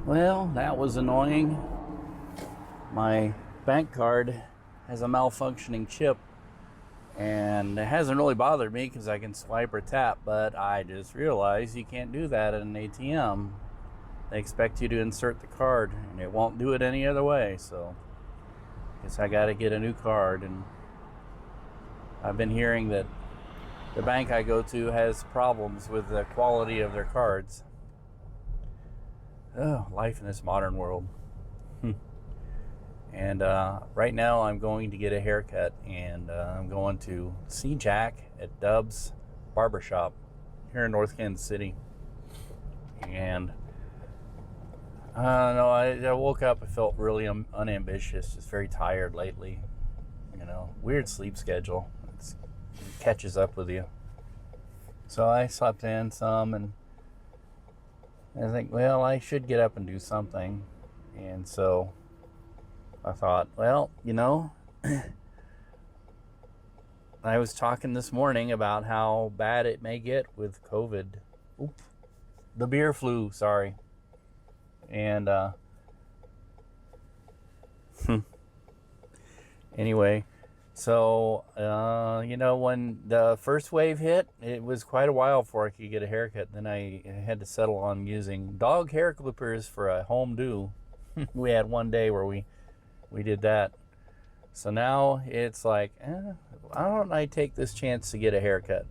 Well, that was annoying. My bank card has a malfunctioning chip, and it hasn't really bothered me because I can swipe or tap, but I just realized you can't do that at an ATM. They expect you to insert the card, and it won't do it any other way, so I guess I gotta get a new card. And I've been hearing that the bank I go to has problems with the quality of their cards. Oh, life in this modern world. And right now I'm going to get a haircut, and I'm going to see Jack at Dub's Barbershop here in North Kansas City. And no, I woke up, I felt really unambitious, just very tired lately. You know, weird sleep schedule. It catches up with you. So I slept in some, and I think, well, I should get up and do something. And so I thought, well, you know, I was talking this morning about how bad it may get with COVID. The beer flu, sorry. And anyway, so, you know, when the first wave hit, it was quite a while before I could get a haircut. Then I had to settle on using dog hair clippers for a home do. We had one day where we did that. So now it's like, why don't I take this chance to get a haircut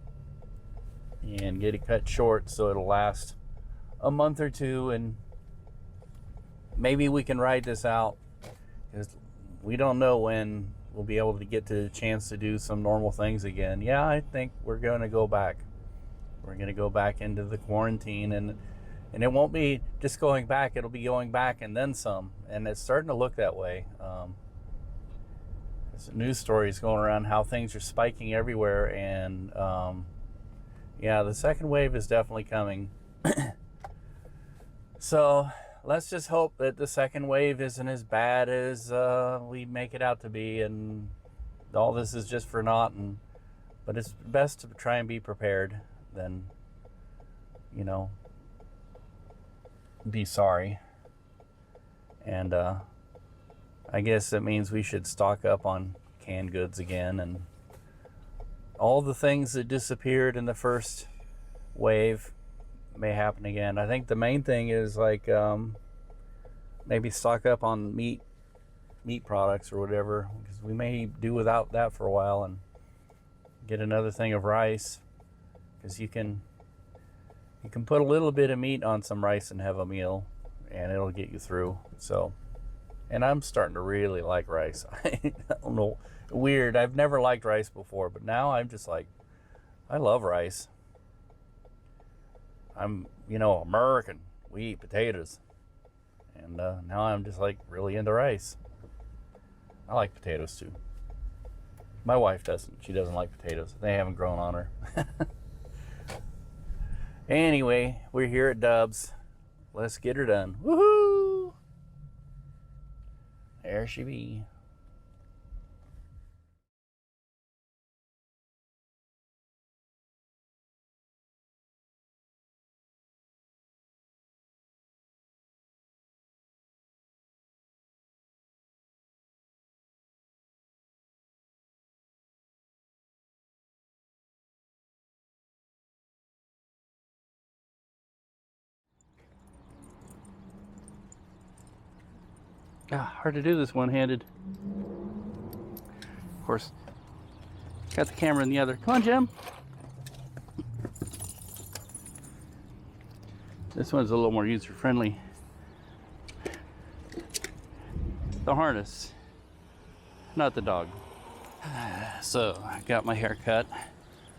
and get it cut short so it'll last a month or two, and maybe we can ride this out, because we don't know when we'll be able to get to the chance to do some normal things again. Yeah, I think we're going to go back. We're going to go back into the quarantine, and it won't be just going back. It'll be going back and then some. And it's starting to look that way. There's news stories going around how things are spiking everywhere. And yeah, the second wave is definitely coming. So let's just hope that the second wave isn't as bad as we make it out to be, and all this is just for naught. But it's best to try and be prepared than, you know, be sorry. And I guess that means we should stock up on canned goods again, and all the things that disappeared in the first wave may happen again. I think the main thing is like maybe stock up on meat products or whatever, because we may do without that for a while, and get another thing of rice, because you can put a little bit of meat on some rice and have a meal, and it'll get you through. So, and I'm starting to really like rice. I don't know, weird. I've never liked rice before, but now I'm just like, I love rice. I'm, you know, American. We eat potatoes. And now I'm just like really into rice. I like potatoes too. My wife doesn't. She doesn't like potatoes. They haven't grown on her. Anyway, we're here at Dub's. Let's get her done. Woohoo! There she be. Hard to do this one-handed. Of course, got the camera in the other. Come on, Jim. This one's a little more user-friendly. The harness, not the dog. So I got my hair cut,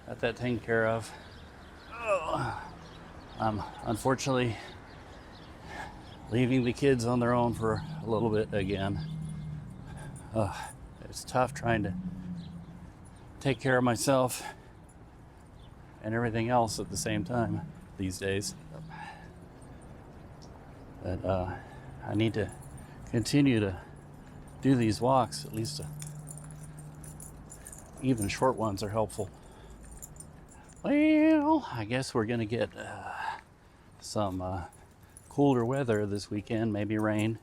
got that taken care of. I'm unfortunately leaving the kids on their own for a little bit again. It's tough trying to take care of myself and everything else at the same time these days. But I need to continue to do these walks. At least even short ones are helpful. Well, I guess we're gonna get some cooler weather this weekend, maybe rain.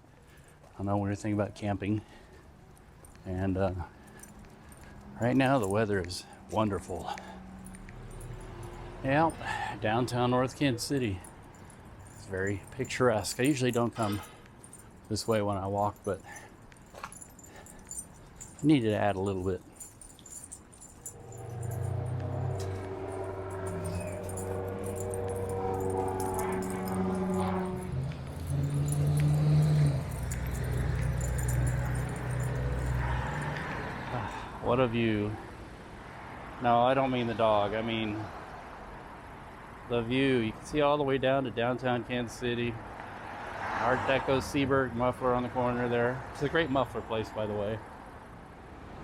I know we were thinking about camping. And right now the weather is wonderful. Yeah, downtown North Kansas City. It's very picturesque. I usually don't come this way when I walk, but I needed to add a little bit. What a view. No, I don't mean the dog. I mean the view. You can see all the way down to downtown Kansas City. Art Deco Seaberg muffler on the corner there. It's a great muffler place, by the way.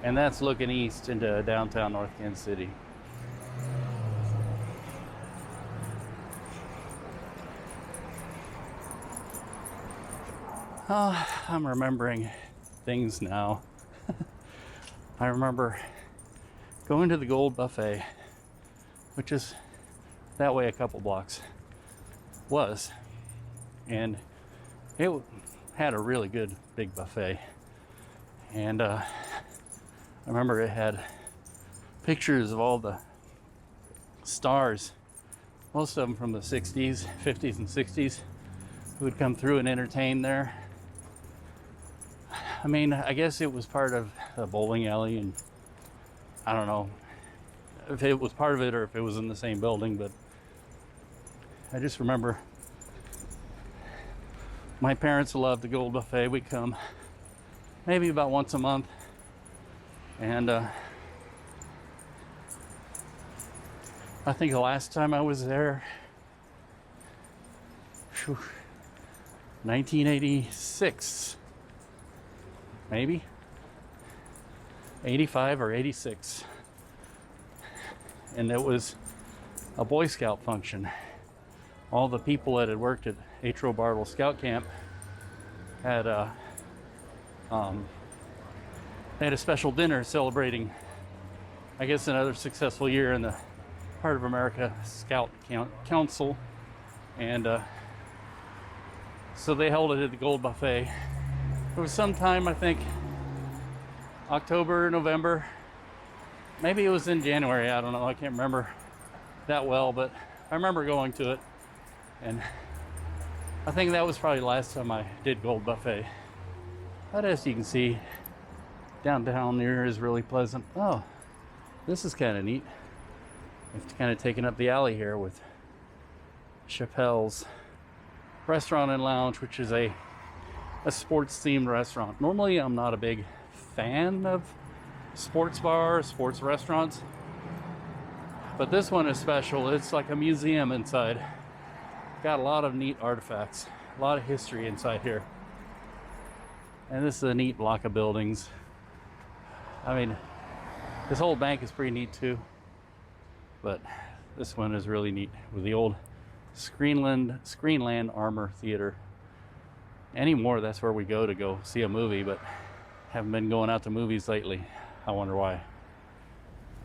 And that's looking east into downtown North Kansas City. Oh, I'm remembering things now. I remember going to the Gold Buffet, which is that way a couple blocks was, and it had a really good big buffet. And I remember it had pictures of all the stars, most of them from the 60s, 50s, and 60s, who would come through and entertain there. I mean, I guess it was part of a bowling alley, and I don't know if it was part of it or if it was in the same building, but I just remember my parents loved the Gold Buffet. We'd come maybe about once a month, and I think the last time I was there, 1986. Maybe 85 or 86, and it was a Boy Scout function. All the people that had worked at Atro Bartle Scout Camp had they had a special dinner celebrating, I guess, another successful year in the Heart of America Scout Council, and so they held it at the Gold Buffet. It was sometime, I think, October, November. Maybe it was in January. I don't know. I can't remember that well, but I remember going to it. And I think that was probably the last time I did Gold Buffet. But as you can see, downtown here is really pleasant. Oh, this is kind of neat. I've kind of taken up the alley here with Chappelle's Restaurant and Lounge, which is a sports themed restaurant. Normally I'm not a big fan of sports bars, sports restaurants, but this one is special. It's like a museum inside. Got a lot of neat artifacts, a lot of history inside here. And this is a neat block of buildings. I mean, this whole bank is pretty neat too, but this one is really neat with the old Screenland Armor Theater. Anymore, that's where we go see a movie, but haven't been going out to movies lately. I wonder why.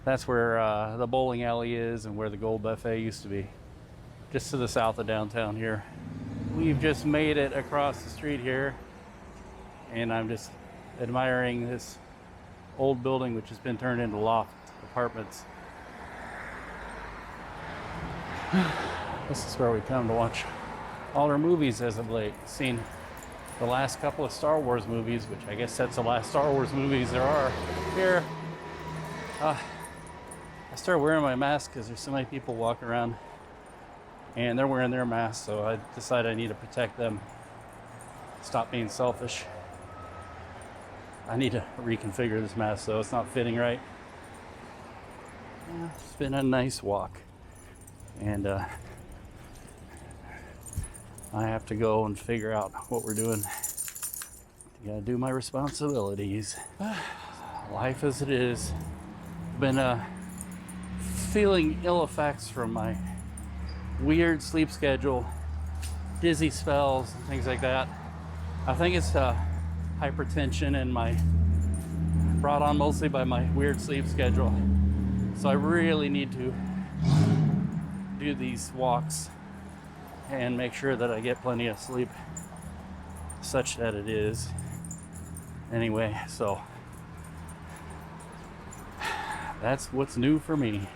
That's where the bowling alley is and where the Gold Buffet used to be, just to the south of downtown here. We've just made it across the street here, and I'm just admiring this old building which has been turned into loft apartments. This is where we come to watch all our movies as of late. Seen the last couple of Star Wars movies, which I guess that's the last Star Wars movies there are here. I started wearing my mask because there's so many people walking around and they're wearing their masks, so I decided I need to protect them. Stop being selfish. I need to reconfigure this mask so it's not fitting right. It's been a nice walk, and I have to go and figure out what we're doing. Gotta do my responsibilities. Life as it is. Been feeling ill effects from my weird sleep schedule, dizzy spells, and things like that. I think it's hypertension and brought on mostly by my weird sleep schedule. So I really need to do these walks and make sure that I get plenty of sleep, such that it is. Anyway, so that's what's new for me.